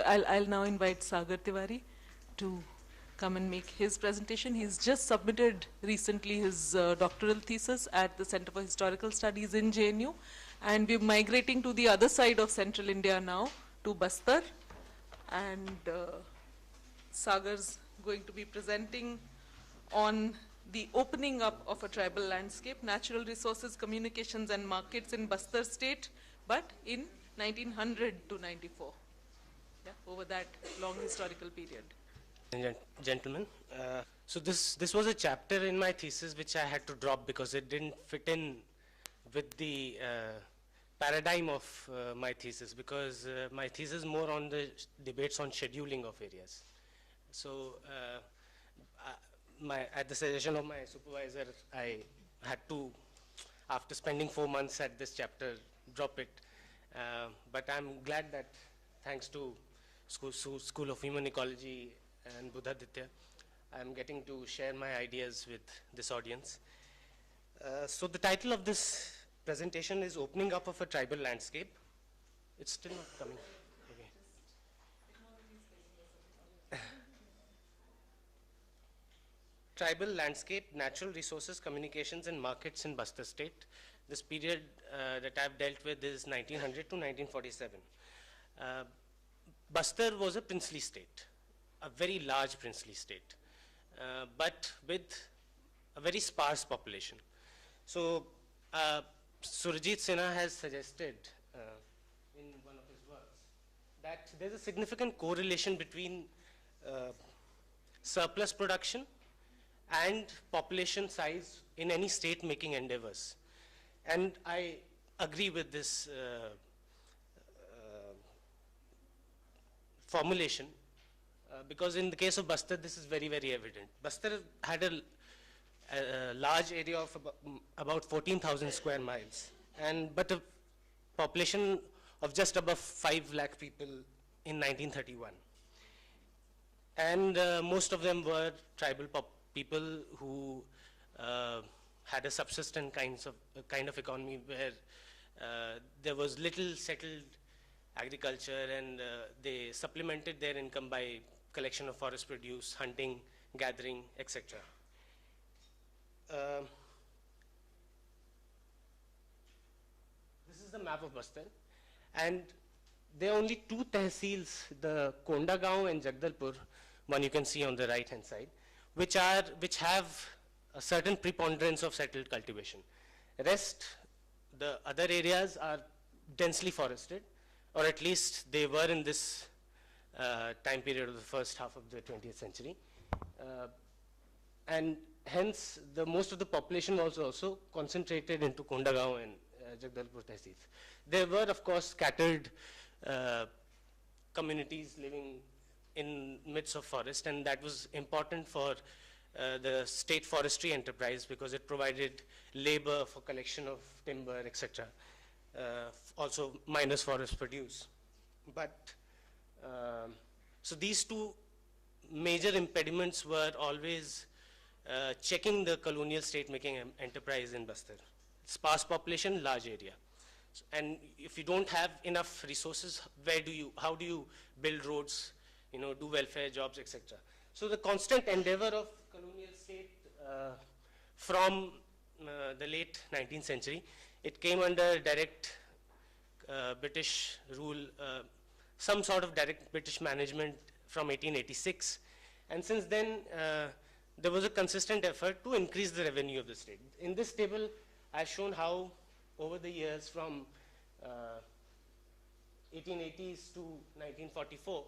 I'll now invite Sagar Tiwari to come and make his presentation. He's just submitted recently his doctoral thesis at the Center for Historical Studies in JNU, and we're migrating to the other side of central India now, to Bastar, and Sagar's going to be presenting on the opening up of a tribal landscape, natural resources, communications and markets in Bastar state, but in 1900 to 94, yeah, over that long historical period. Gentlemen, so this was a chapter in my thesis which I had to drop because it didn't fit in with the paradigm of my thesis, because my thesis is more on the debates on scheduling of areas. So at the suggestion of my supervisor, I had to, after spending 4 months at this chapter, drop it. But I'm glad that thanks to School of Human Ecology and Buddhaditya, I'm getting to share my ideas with this audience. So the title of this presentation is Opening Up of a Tribal Landscape. It's still not coming. Okay. Tribal landscape, natural resources, communications and markets in Bastar state. This period that I've dealt with is 1900 to 1947. Bastar was a princely state, a very large princely state, but with a very sparse population. So Surajit Sinha has suggested in one of his works that there's a significant correlation between surplus production and population size in any state making endeavors. And I agree with this formulation because in the case of Bastar, this is very, very evident. Bastar had a large area of about 14,000 square miles, but a population of just above 5 lakh people in 1931. And most of them were tribal people who had a subsistent kind of economy where there was little settled agriculture, and they supplemented their income by collection of forest produce, hunting, gathering, etc. This is the map of Bastar, and there are only 2 tehsils, the Kondagaon and Jagdalpur, one you can see on the right hand side, which have a certain preponderance of settled cultivation. Rest, the other areas are densely forested, or at least they were in this time period of the first half of the 20th century. And hence, most of the population was also concentrated into Kondagaon and Jagdalpur tehsils. There were, of course, scattered communities living in midst of forest, and that was important for the state forestry enterprise because it provided labor for collection of timber, etc. Also minus forest produce. But so these 2 major impediments were always checking the colonial state making enterprise in Bastar. Sparse population, large area. And if you don't have enough resources, how do you build roads, do welfare jobs, etc. So the constant endeavor of colonial state from the late 19th century, it came under direct British rule, some sort of direct British management from 1886. And since then, there was a consistent effort to increase the revenue of the state. In this table, I've shown how over the years from 1880s to 1944,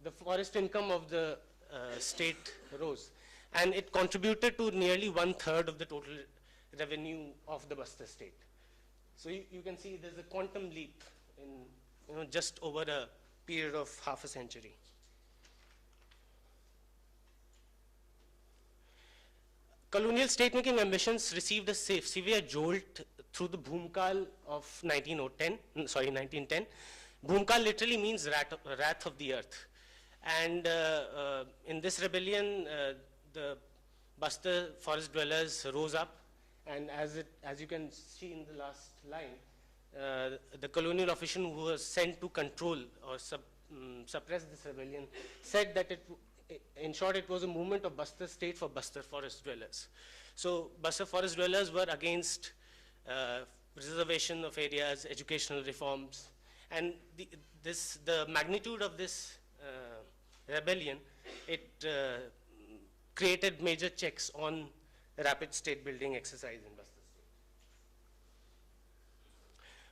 the forest income of the state rose. And it contributed to nearly 1/3 of the total revenue of the Bastar state. So you can see there's a quantum leap in just over a period of half a century. Colonial state-making ambitions received a severe jolt through the Bhumkal of 1910. Bhumkal literally means wrath of the earth. And in this rebellion, the Bastar forest dwellers rose up, and as you can see in the last line, the colonial official who was sent to control or suppress this rebellion, said that in short, it was a movement of Bastar state for Bastar forest dwellers. So Bastar forest dwellers were against reservation of areas, educational reforms, and the magnitude of this rebellion, it created major checks on rapid state building exercise in Bastar state.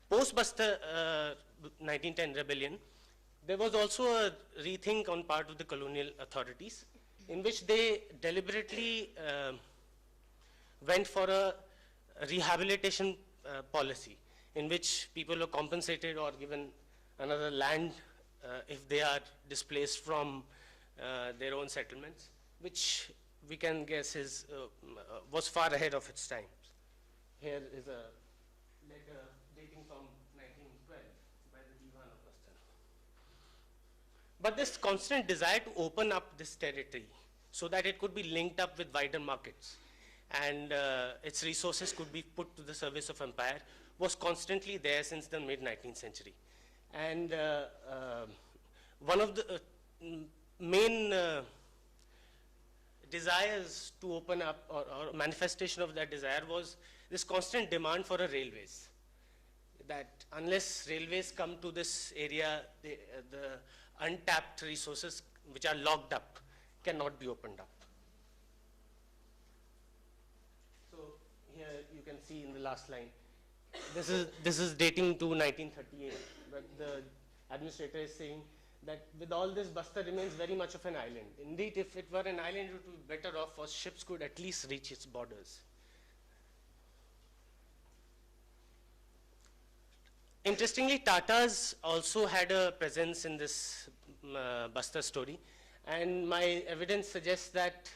Post-Bastar 1910 rebellion, there was also a rethink on part of the colonial authorities in which they deliberately went for a rehabilitation policy in which people were compensated or given another land if they are displaced from their own settlements, which we can guess was far ahead of its time. Here is a letter dating from 1912 by the Diwan of Bastar. But this constant desire to open up this territory so that it could be linked up with wider markets and its resources could be put to the service of empire was constantly there since the mid-19th century. And one of the main desires to open up or manifestation of that desire was this constant demand for a railways. That unless railways come to this area, the untapped resources which are locked up cannot be opened up. So here you can see in the last line, this is dating to 1938, but the administrator is saying that with all this, Bastar remains very much of an island. Indeed, if it were an island, it would be better off for ships could at least reach its borders. Interestingly, Tatars also had a presence in this Bastar story, and my evidence suggests that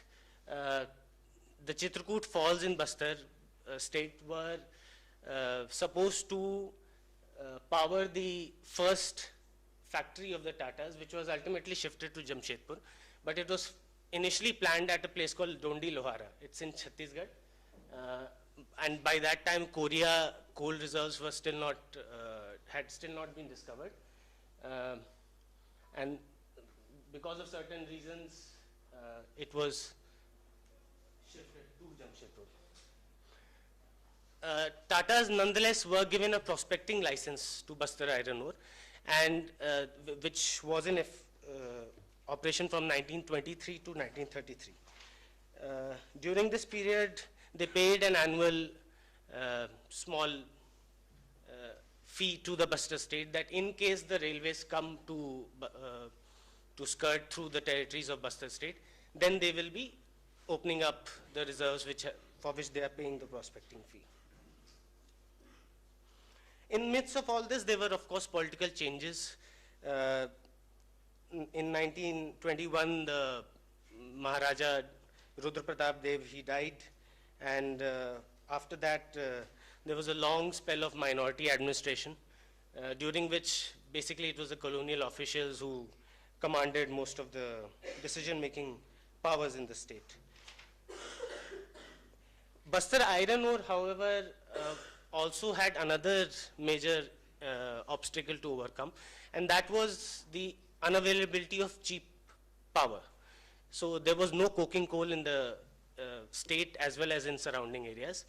the Chitrakoot Falls in Bastar state were supposed to power the first factory of the Tatars, which was ultimately shifted to Jamshedpur, but it was initially planned at a place called Dondi Lohara. It's in Chhattisgarh, and by that time, Korea coal reserves were still not had still not been discovered, and because of certain reasons, it was shifted to Jamshedpur. Tatars nonetheless were given a prospecting license to Bastar iron ore, and which was in operation from 1923 to 1933. During this period, they paid an annual small fee to the Bastar state that in case the railways come to skirt through the territories of Bastar state, then they will be opening up the reserves for which they are paying the prospecting fee. In midst of all this, there were, of course, political changes. In 1921, the Maharaja Rudra Pratap Dev, he died. And after that, there was a long spell of minority administration, during which basically it was the colonial officials who commanded most of the decision-making powers in the state. Bastar iron ore, however, also had another major obstacle to overcome, and that was the unavailability of cheap power. So there was no coking coal in the state as well as in surrounding areas,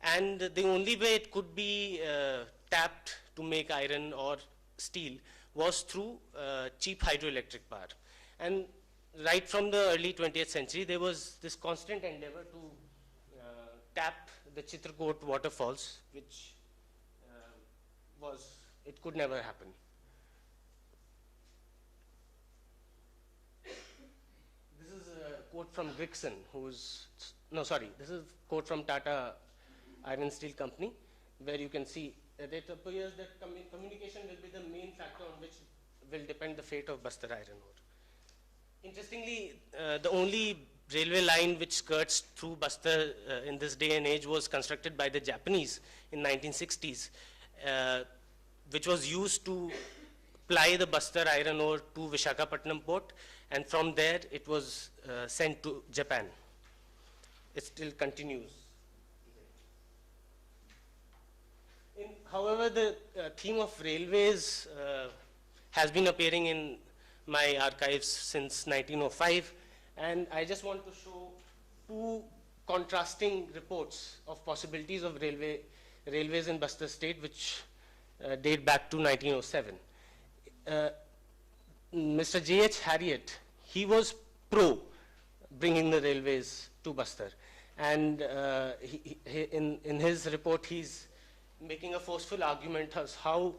and the only way it could be tapped to make iron or steel was through cheap hydroelectric power. And right from the early 20th century, there was this constant endeavor to tap the Chitrakoot waterfalls, which it could never happen. This is a quote from Grigson, this is a quote from Tata Iron Steel Company, where you can see that it appears that communication will be the main factor on which will depend the fate of Bastar iron ore. Interestingly, the only railway line which skirts through Bastar in this day and age was constructed by the Japanese in 1960s, which was used to ply the Bastar iron ore to Vishakhapatnam port, and from there it was sent to Japan. It still continues. However, the theme of railways has been appearing in my archives since 1905, and I just want to show two contrasting reports of possibilities of railways in Bastar state, which date back to 1907. Mr. J.H. Harriet, he was pro bringing the railways to Bastar. And in his report, he's making a forceful argument as how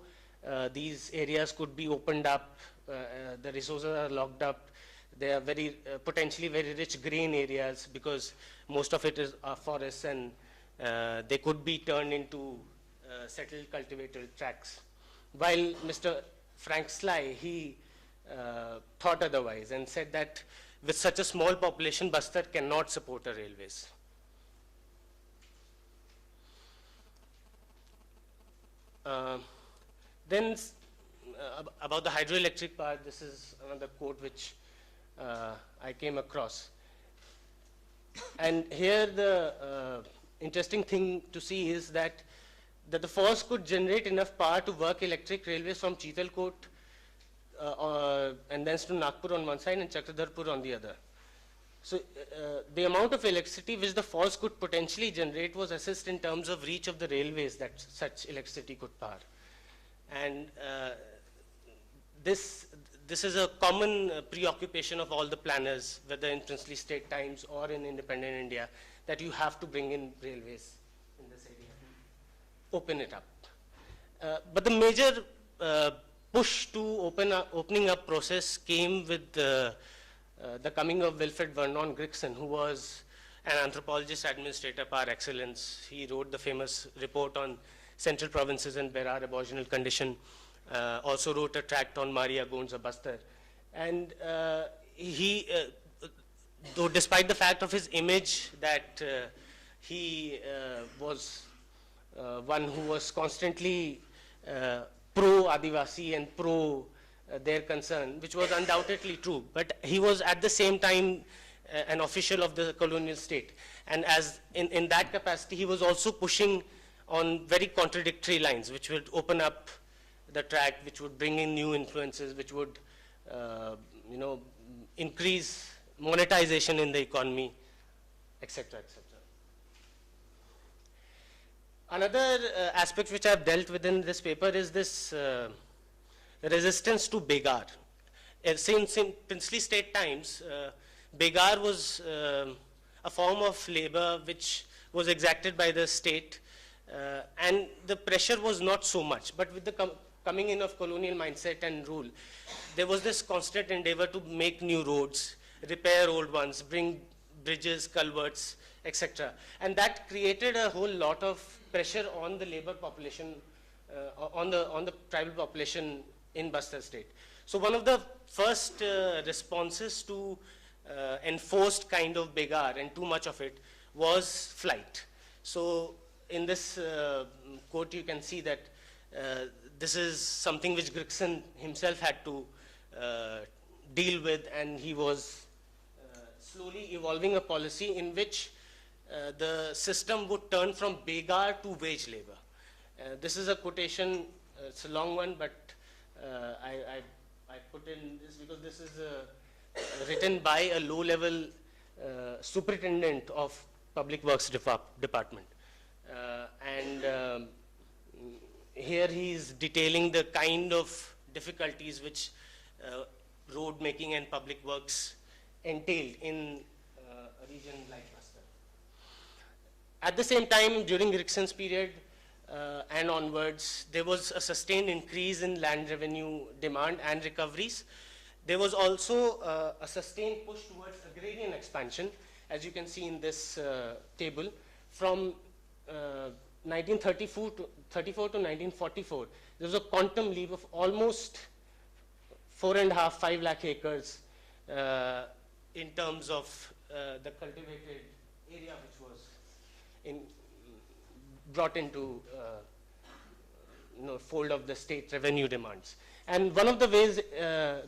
these areas could be opened up, the resources are locked up, they are very, potentially very rich grain areas because most of it is forests, and they could be turned into settled cultivated tracts. While Mr. Frank Sly, he thought otherwise and said that with such a small population, Bastar cannot support a railways. Then about the hydroelectric part, this is another quote which I came across. And here the interesting thing to see is that the force could generate enough power to work electric railways from Chitalkot and then to Nagpur on one side and Chakradharpur on the other. So the amount of electricity which the force could potentially generate was assessed in terms of reach of the railways that such electricity could power. And this is a common preoccupation of all the planners, whether in Princely State Times or in independent India, that you have to bring in railways in this area, open it up. But the major push to opening up process came with the coming of Wilfred Vernon Gregson, who was an anthropologist administrator par excellence. He wrote the famous report on Central Provinces and Berar aboriginal condition, also wrote a tract on Maria Gonds of Bastar. And he, though despite the fact of his image that he was one who was constantly pro-Adivasi and pro their concern, which was undoubtedly true, but he was at the same time an official of the colonial state. And as in that capacity, he was also pushing on very contradictory lines, which would open up the track, which would bring in new influences, which would increase monetization in the economy, etc., etc. Another aspect which I've dealt with in this paper is this resistance to Begar. Since in Princely State Times, Begar was a form of labor which was exacted by the state, and the pressure was not so much. But with the coming in of colonial mindset and rule, there was this constant endeavor to make new roads, repair old ones, bring bridges, culverts, etc. And that created a whole lot of pressure on the labor population, on the tribal population in Bastar state. So one of the first responses to enforced kind of Begar and too much of it was flight. So in this quote you can see that this is something which Gregson himself had to deal with, and he was slowly evolving a policy in which the system would turn from Begar to wage labor. This is a quotation, it's a long one, but I put in this because this is written by a low-level superintendent of Public Works Department. Here he is detailing the kind of difficulties which road making and public works entailed in a region like Bastar. At the same time, during Gregson's period and onwards, there was a sustained increase in land revenue demand and recoveries. There was also a sustained push towards agrarian expansion, as you can see in this table, from 1934 to 1944. There was a quantum leap of almost 4.5–5 lakh acres in terms of the cultivated area which was brought into fold of the state revenue demands. And one of the ways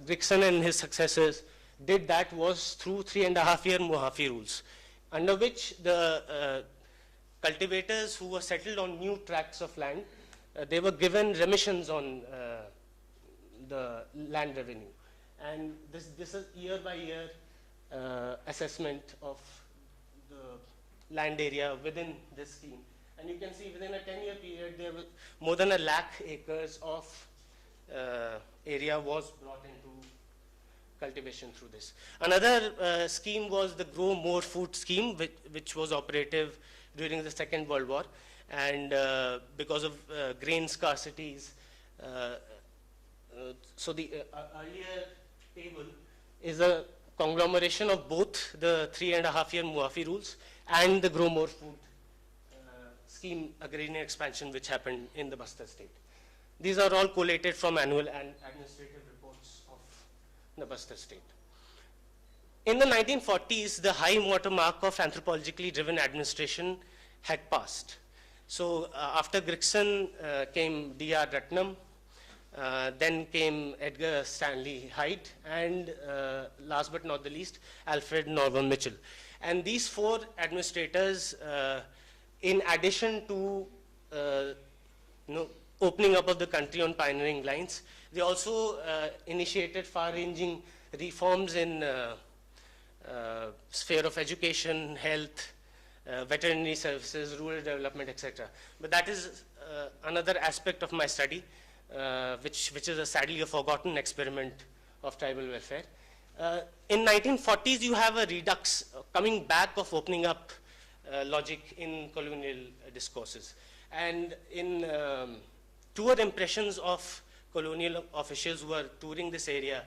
Gregson and his successors did that was through 3.5-year Mohafi rules, under which the cultivators who were settled on new tracts of land, they were given remissions on the land revenue. And this is year by year assessment of the land area within this scheme. And you can see within a 10-year period, there were more than 1 lakh acres of area was brought into cultivation through this. Another scheme was the Grow More Food scheme, which was operative during the Second World War. And because of grain scarcities, so the earlier table is a conglomeration of both the 3.5-year Muafi rules and the Grow More Food scheme agrarian expansion which happened in the Bastar state. These are all collated from annual and administrative reports of the Bastar state. In the 1940s, the high watermark of anthropologically driven administration had passed. So after Grigson came D.R. Ratnam, then came Edgar Stanley Hyde, and last but not the least, Alfred Norman Mitchell. And these 4 administrators, in addition to opening up of the country on pioneering lines, they also initiated far-ranging reforms in sphere of education, health, veterinary services, rural development, etc. But that is another aspect of my study, which is sadly a forgotten experiment of tribal welfare. In 1940s, you have a redux coming back of opening up logic in colonial discourses. And in tour impressions of colonial officials who are touring this area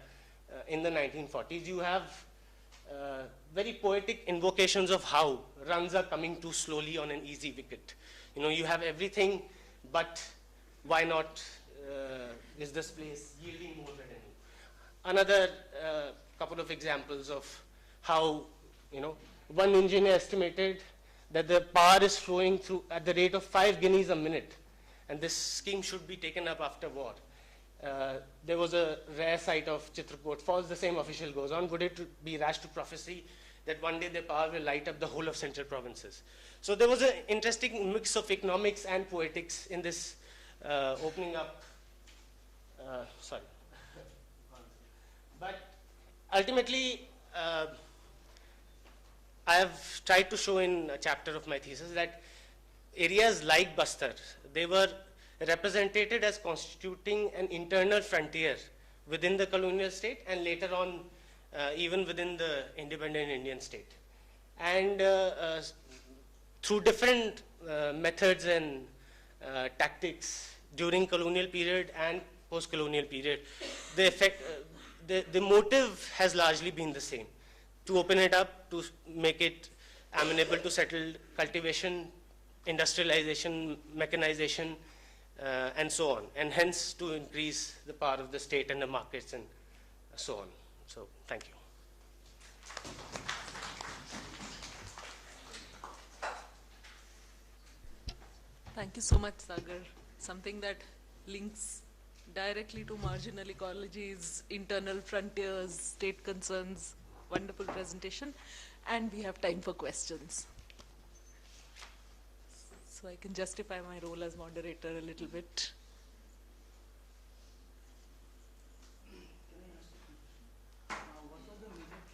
in the 1940s, you have very poetic invocations of how runs are coming too slowly on an easy wicket. You have everything, but why not is this place yielding more revenue? Another couple of examples of how, one engineer estimated that the power is flowing through at the rate of 5 guineas a minute, and this scheme should be taken up after war. There was a rare sight of Chitrakoot Falls. The same official goes on, would it be rash to prophesy that one day the power will light up the whole of central provinces? So there was an interesting mix of economics and poetics in this opening up. Sorry. But ultimately, I have tried to show in a chapter of my thesis that areas like Bastar, they were represented as constituting an internal frontier within the colonial state and later on even within the independent Indian state. And through different methods and tactics during colonial period and post-colonial period, the motive has largely been the same: to open it up, to make it amenable to settled cultivation, industrialization, mechanization, and so on, and hence to increase the power of the state and the markets and so on. So, thank you. Thank you so much, Sagar. Something that links directly to marginal ecologies, internal frontiers, state concerns. Wonderful presentation. And we have time for questions. So I can justify my role as moderator a little bit.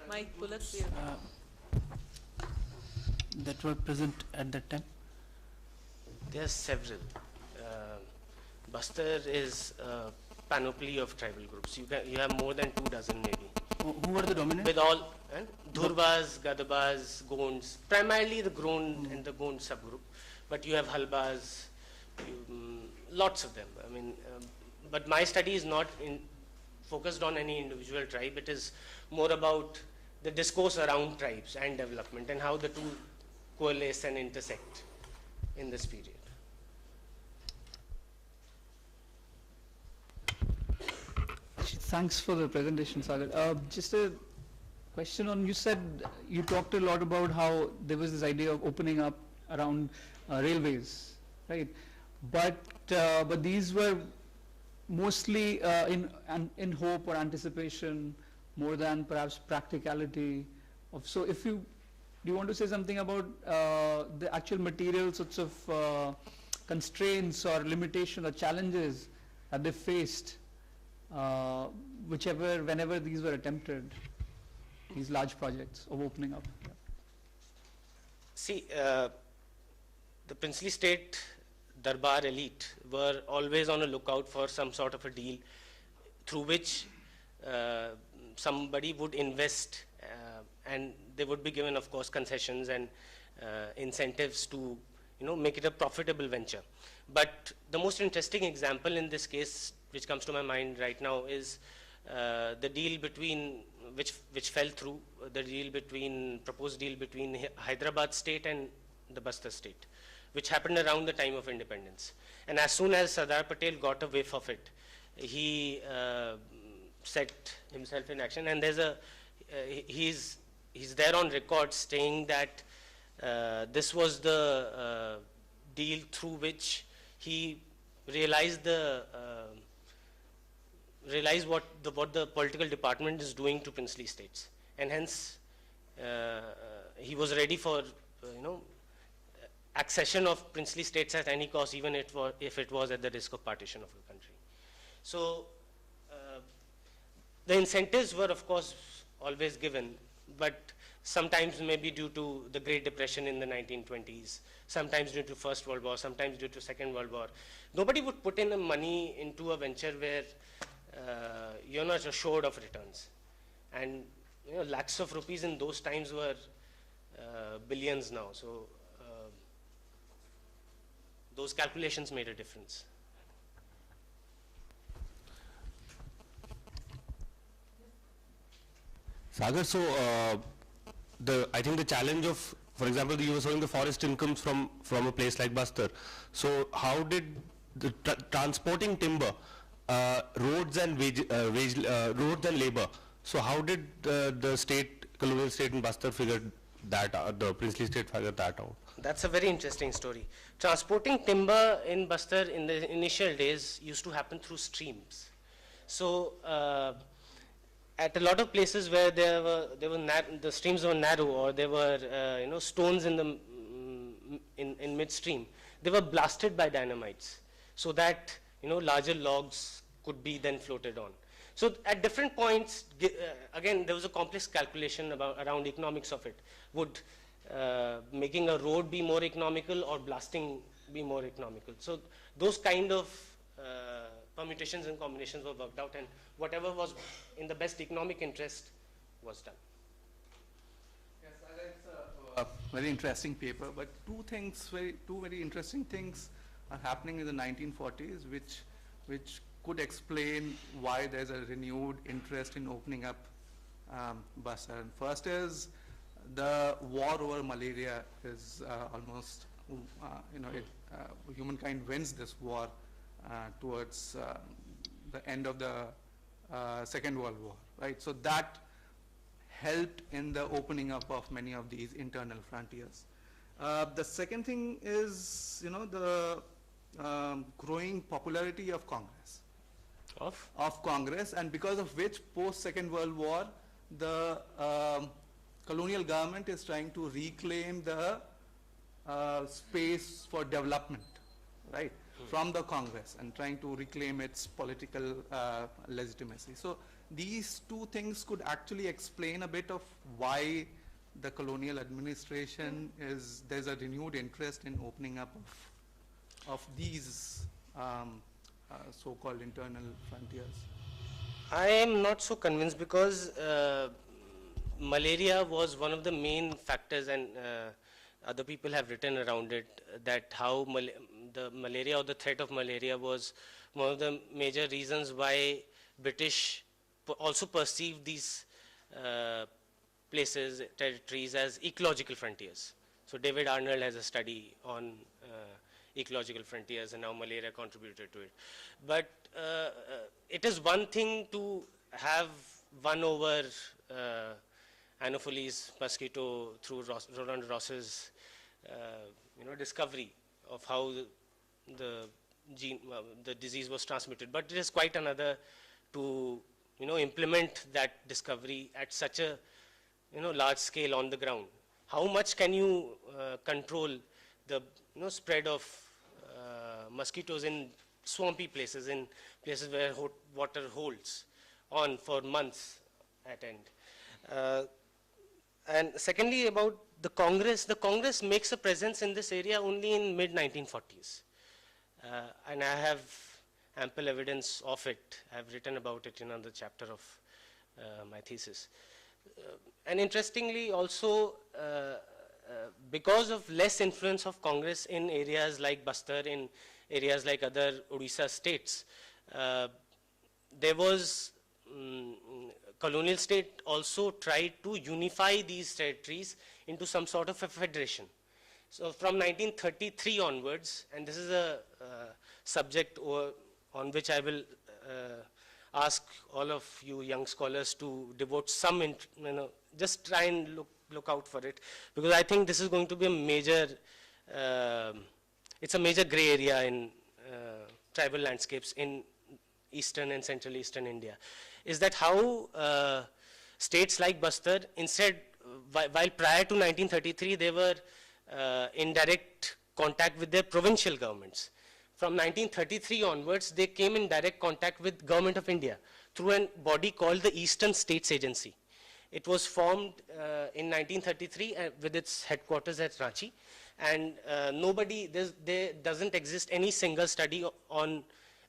Mike Bullock, that were present at that time? There are several. Bastar is a panoply of tribal groups. You have more than 24 maybe. Who were the dominant? With all Dhurvas, Gadabas, Gonds, primarily the Gond and the Gond subgroup, but you have Halbas, lots of them. I mean, but my study is not focused on any individual tribe. It is more about the discourse around tribes and development and how the two coalesce and intersect in this period. Thanks for the presentation, Sagar. Just a question on, you said you talked a lot about how there was this idea of opening up around railways, right? But these were mostly in hope or anticipation more than perhaps practicality. So if do you want to say something about the actual material sorts of constraints or limitations or challenges that they faced uh, whenever these were attempted, these large projects of opening up? Yeah. See, the princely state Darbar elite were always on a lookout for some sort of a deal through which somebody would invest and they would be given, of course, concessions and incentives to, make it a profitable venture. But the most interesting example in this case, which comes to my mind right now, is the deal between which fell through, the proposed deal between Hyderabad state and the Bastar state, which happened around the time of independence. And as soon as Sardar Patel got a whiff of it, he set himself in action. And there's he's there on record saying that this was the deal through which he realized what the political department is doing to princely states, and hence he was ready for accession of princely states at any cost, even if it was at the risk of partition of the country. So the incentives were, of course, always given, but sometimes maybe due to the Great Depression in the 1920s, sometimes due to First World War, sometimes due to Second World War. Nobody would put in the money into a venture where you're not assured of returns. And lakhs of rupees in those times were billions now. So those calculations made a difference. Sagar, so I think the challenge of, for example, you were showing the forest incomes from a place like Bastar. So how did the transporting timber, roads and roads and labor? So how did the colonial state in Bastar figure that out, the princely state figure that out? That's a very interesting story. Transporting timber in Bastar in the initial days used to happen through streams. So at a lot of places where the streams were narrow, or there were stones in the in midstream, they were blasted by dynamites, so that larger logs could be then floated on. So at different points, again, there was a complex calculation around economics of it. Would making a road be more economical or blasting be more economical? So those kind of permutations and combinations were worked out, and whatever was in the best economic interest was done. Yes, it's a very interesting paper, but two very interesting things are happening in the 1940s, which could explain why there's a renewed interest in opening up Bastar. And first is the war over malaria is almost, humankind wins this war towards the end of the Second World War, right? So that helped in the opening up of many of these internal frontiers. The second thing is, the growing popularity of Congress. Of Congress, and because of which post-Second World War, the colonial government is trying to reclaim the space for development, right, from the Congress, and trying to reclaim its political legitimacy. So these two things could actually explain a bit of why the colonial administration there's a renewed interest in opening up of these so-called internal frontiers. I am not so convinced, because malaria was one of the main factors, and other people have written around it, that how the malaria or the threat of malaria was one of the major reasons why British also perceived these places, territories, as ecological frontiers. So David Arnold has a study on ecological frontiers, and how malaria contributed to it. But it is one thing to have won over Anopheles mosquito through Roland Ross's discovery of how the disease was transmitted. But it is quite another to implement that discovery at such a large scale on the ground. How much can you control the spread of mosquitoes in swampy places, in places where water holds on for months at end. And secondly, about the Congress makes a presence in this area only in mid-1940s. And I have ample evidence of it. I've written about it in another chapter of my thesis. And interestingly also, because of less influence of Congress in areas like Bastar, in areas like other Odisha states, there was colonial state also tried to unify these territories into some sort of a federation. So from 1933 onwards, and this is a subject on which I will ask all of you young scholars to devote some, just try and look out for it, because I think this is going to be a major, it's a major gray area in tribal landscapes in eastern and central eastern India, is that how states like Bastar, instead, while prior to 1933, they were in direct contact with their provincial governments. From 1933 onwards, they came in direct contact with Government of India through a body called the Eastern States Agency. It was formed in 1933 with its headquarters at Ranchi, and there doesn't exist any single study on,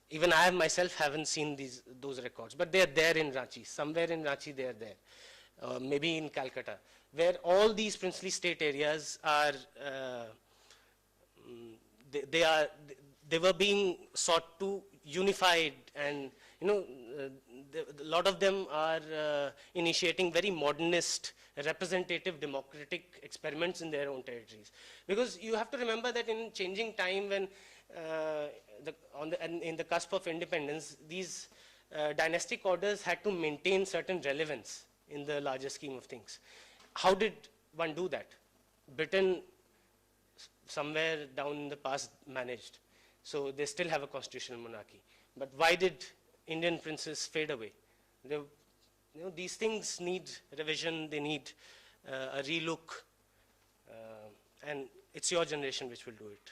even I myself haven't seen those records, but they're there in Ranchi. Somewhere in Ranchi they're there, maybe in Calcutta, where all these princely state areas are, they were being sought to unified, and a lot of them are initiating very modernist, representative, democratic experiments in their own territories. Because you have to remember that in changing time, when in the cusp of independence, these dynastic orders had to maintain certain relevance in the larger scheme of things. How did one do that? Britain, somewhere down in the past, managed. So they still have a constitutional monarchy. But why did Indian princes fade away? These things need revision, they need a relook, and it's your generation which will do it.